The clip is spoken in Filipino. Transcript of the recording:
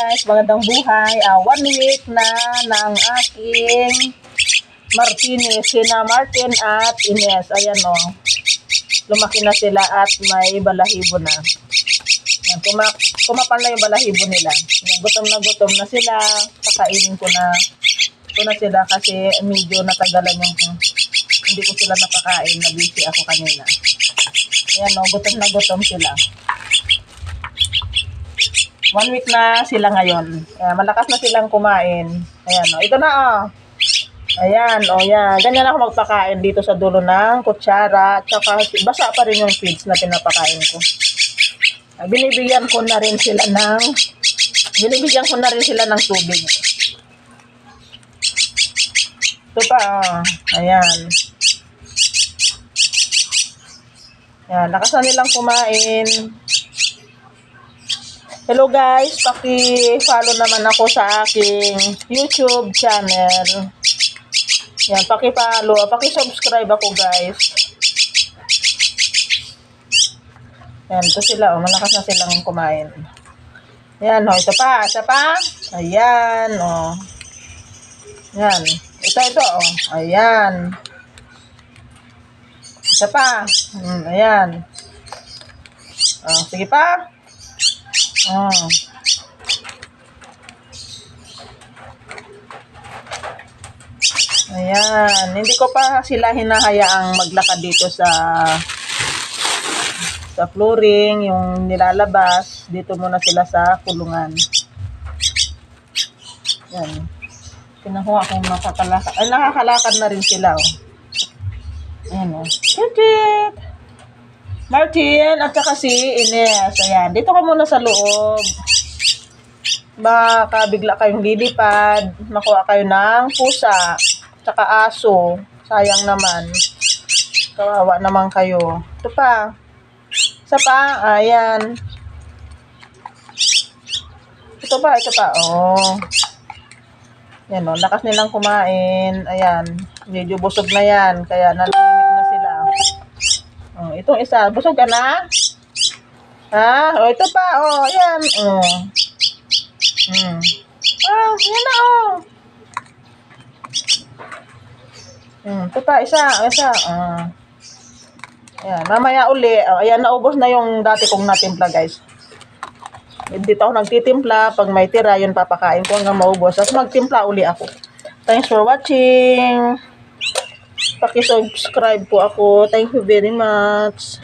guys, magandang buhay. 1 week na ng aking Martinez, sina Martin at Ines. Ayan o, lumaki na sila at may balahibo na. Yan, kumapal na yung balahibo nila. Yan, gutom na sila. Pakainin ko na sila kasi medyo natagalan yung hindi ko sila napakain. Na-busy ako kanina. Ayan o, gutom sila. 1 week na sila ngayon. Ayan, malakas na silang kumain. Ayan o, ito na o. Ayan, o yan. Ganyan ako magpakain dito sa dulo ng kutsara. Tsaka basa pa rin yung feeds na pinapakain ko. Binibigyan ko na rin sila ng tubig. Ito pa, o. Ayan. Ayan, lakas na nilang kumain. Hello guys, paki-follow naman ako sa aking YouTube channel. Yan, paki-follow, paki-subscribe ako guys. Yan, ito sila, oh, malakas na silang kumain. Yan, oh, ito pa, isa pa. Ayan, oh. Yan, ito, oh. Ayan. Isa pa. Ayan. Oh, sige pa. Oh. Ayan. Hindi ko pa sila hinahayaang maglakad dito sa flooring, yung nilalabas. Dito muna sila sa kulungan. Ayan. Pinakuha akong makakalakad. Ay, nakakalakad na rin sila, oh. Ayan, oh. Titit! Martin at saka si Ines. Ayan, dito ka muna sa loob. Baka bigla kayong lilipad. Makuha kayo ng pusa. Tsaka aso. Sayang naman. Kawawa naman kayo. Ito pa. Isa pa. Ayan. Ito pa. Oh. Ayan o. Lakas nilang kumain. Ayan. Medyo busog na yan. Kaya nalimit na sila. Oh, itong isa. Busog ka na? Ha? O, ito pa. O, ayan. O. Yan na, o. Ito pa, isa. Ayan, mamaya uli. Ayan, naubos na yung dati kong natimpla, guys. Dito ako nagtitimpla. Pag may tira, yun papakain ko hanggang maubos. Tapos magtimpla uli ako. Thanks for watching. Paki-subscribe po ako. Thank you very much.